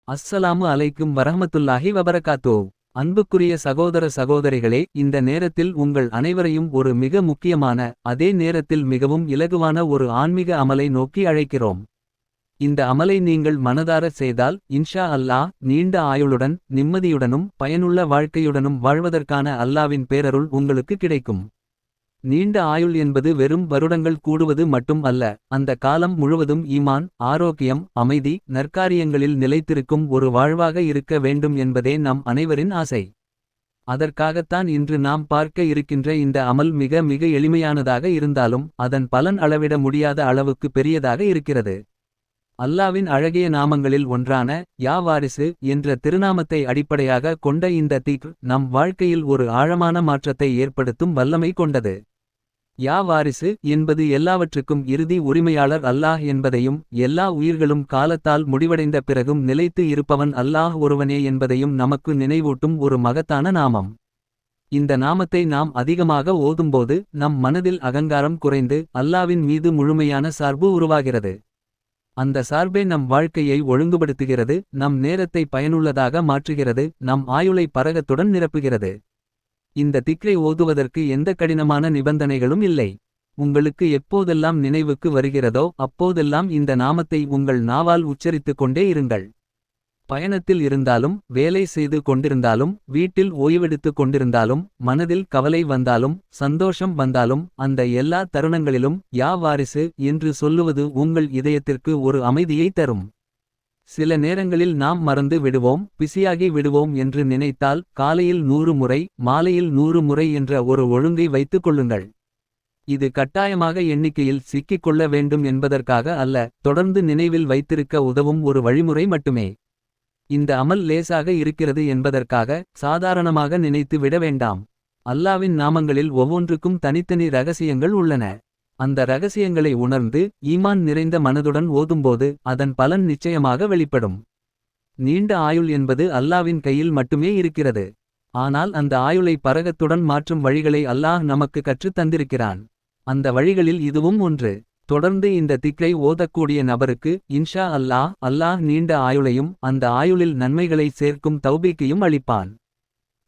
அஸ்ஸலாமு அலைக்கும் வரஹ்மத்துல்லாஹி வபரகாத்தூ. அன்புக்குரிய சகோதர சகோதரிகளே, இந்த நேரத்தில் உங்கள் அனைவரையும் ஒரு மிக முக்கியமான, அதே நேரத்தில் மிகவும் இலகுவான ஒரு ஆன்மீக அமலை நோக்கி அழைக்கிறோம். இந்த அமலை நீங்கள் மனதார செய்தால் இன்ஷா அல்லாஹ் நீண்ட ஆயுளுடன் நிம்மதியுடனும் பயனுள்ள வாழ்க்கையுடனும் வாழ்வதற்கான அல்லாவின் பேரருள் உங்களுக்கு கிடைக்கும். நீண்ட ஆயுள் என்பது வெறும் வருடங்கள் கூடுவது மட்டும் அல்ல, அந்த காலம் முழுவதும் ஈமான், ஆரோக்கியம், அமைதி, நற்காரியங்களில் நிலைத்திருக்கும் ஒரு வாழ்வாக இருக்க வேண்டும் என்பதே நம் அனைவரின் ஆசை. அதற்காகத்தான் இன்று நாம் பார்க்க இருக்கின்ற இந்த அமல் மிக மிக எளிமையானதாக இருந்தாலும் அதன் பலன் அளவிட முடியாத அளவுக்கு பெரியதாக இருக்கிறது. அல்லாவின் அழகிய நாமங்களில் ஒன்றான யா வாரிசு என்ற திருநாமத்தை அடிப்படையாக கொண்ட இந்த திக்ர் நம் வாழ்க்கையில் ஒரு ஆழமான மாற்றத்தை ஏற்படுத்தும் வல்லமை கொண்டது. யா வாரிசு என்பது எல்லாவற்றுக்கும் இறுதி உரிமையாளர் அல்லாஹ் என்பதையும், எல்லா உயிர்களும் காலத்தால் முடிவடைந்த பிறகும் நிலைத்து இருப்பவன் அல்லாஹ் ஒருவனே என்பதையும் நமக்கு நினைவூட்டும் ஒரு மகத்தான நாமம். இந்த நாமத்தை நாம் அதிகமாக ஓதும்போது நம் மனதில் அகங்காரம் குறைந்து அல்லாவின் மீது முழுமையான சார்பு உருவாகிறது. அந்த சார்பே நம் வாழ்க்கையை ஒழுங்குபடுத்துகிறது, நம் நேரத்தை பயனுள்ளதாக மாற்றுகிறது, நம் ஆயுளை பரகத்துடன் நிரப்புகிறது. இந்த திக்ரை ஓதுவதற்கு எந்த கடினமான நிபந்தனைகளும் இல்லை. உங்களுக்கு எப்போதெல்லாம் நினைவுக்கு வருகிறதோ அப்போதெல்லாம் இந்த நாமத்தை உங்கள் நாவால் உச்சரித்துக் கொண்டே இருங்கள். பயணத்தில் இருந்தாலும், வேலை செய்து கொண்டிருந்தாலும், வீட்டில் ஓய்வெடுத்துக் கொண்டிருந்தாலும், மனதில் கவலை வந்தாலும், சந்தோஷம் வந்தாலும், அந்த எல்லா தருணங்களிலும் யா வாரிசு என்று சொல்லுவது உங்கள் இதயத்திற்கு ஒரு அமைதியை தரும். சில நேரங்களில் நாம் மறந்து விடுவோம், பிஸியாகி விடுவோம் என்று நினைத்தால் காலையில் 100 முறை, மாலையில் 100 முறை என்ற ஒரு ஒழுங்கை வைத்துக் கொள்ளுங்கள். இது கட்டாயமாக எண்ணிக்கையில் சிக்கிக் கொள்ள வேண்டும் என்பதற்காக அல்ல, தொடர்ந்து நினைவில் வைத்திருக்க உதவும் ஒரு வழிமுறை மட்டுமே. இந்த அமல் லேசாக இருக்கிறது என்பதற்காக சாதாரணமாக நினைத்து விட வேண்டாம். அல்லாவின் நாமங்களில் ஒவ்வொன்றுக்கும் தனித்தனி ரகசியங்கள் உள்ளன. அந்த ரகசியங்களை உணர்ந்து ஈமான் நிறைந்த மனதுடன் ஓதும்போது அதன் பலன் நிச்சயமாக வெளிப்படும். நீண்ட ஆயுள் என்பது அல்லாவின் கையில் மட்டுமே இருக்கிறது. ஆனால் அந்த ஆயுளை பரகத்துடன் மாற்றும் வழிகளை அல்லாஹ் நமக்கு கற்றுத் தந்திருக்கிறான். அந்த வழிகளில் இதுவும் ஒன்று. தொடர்ந்து இந்த திக்ரை ஓதக்கூடிய நபருக்கு இன்ஷா அல்லாஹ் அல்லாஹ் நீண்ட ஆயுளையும் அந்த ஆயுளில் நன்மைகளை சேர்க்கும் தௌபீக்கையும் அளிப்பான்.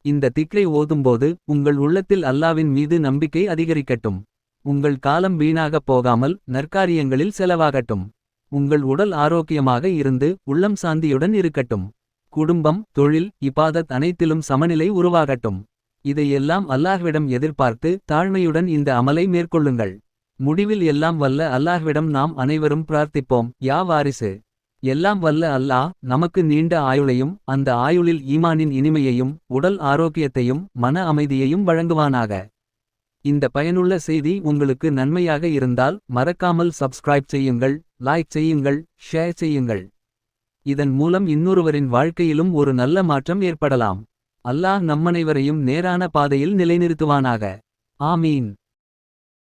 இந்த திக்ரை ஓதும்போது உங்கள் உள்ளத்தில் அல்லாவின் மீது நம்பிக்கை அதிகரிக்கட்டும். உங்கள் காலம் வீணாகப் போகாமல் நற்காரியங்களில் செலவாகட்டும். உங்கள் உடல் ஆரோக்கியமாக இருந்து உள்ளம் சாந்தியுடன் இருக்கட்டும். குடும்பம், தொழில், இபாதத் அனைத்திலும் சமநிலை உருவாகட்டும். இதையெல்லாம் அல்லாஹ்விடம் எதிர்பார்த்து தாழ்மையுடன் இந்த அமலை மேற்கொள்ளுங்கள். முடிவில் எல்லாம் வல்ல அல்லாஹ்விடம் நாம் அனைவரும் பிரார்த்திப்போம். யா வாரிசு, எல்லாம் வல்ல அல்லாஹ் நமக்கு நீண்ட ஆயுளையும் அந்த ஆயுளில் ஈமானின் இனிமையையும் உடல் ஆரோக்கியத்தையும் மன அமைதியையும் வழங்குவானாக. இந்த பயனுள்ள செய்தி உங்களுக்கு நன்மையாக இருந்தால் மறக்காமல் சப்ஸ்கிரைப் செய்யுங்கள், லைக் செய்யுங்கள், ஷேர் செய்யுங்கள். இதன் மூலம் இன்னொருவரின் வாழ்க்கையிலும் ஒரு நல்ல மாற்றம் ஏற்படலாம். அல்லாஹ் நம்மனைவரையும் நேரான பாதையில் நிலைநிறுத்துவானாக. ஆமீன்.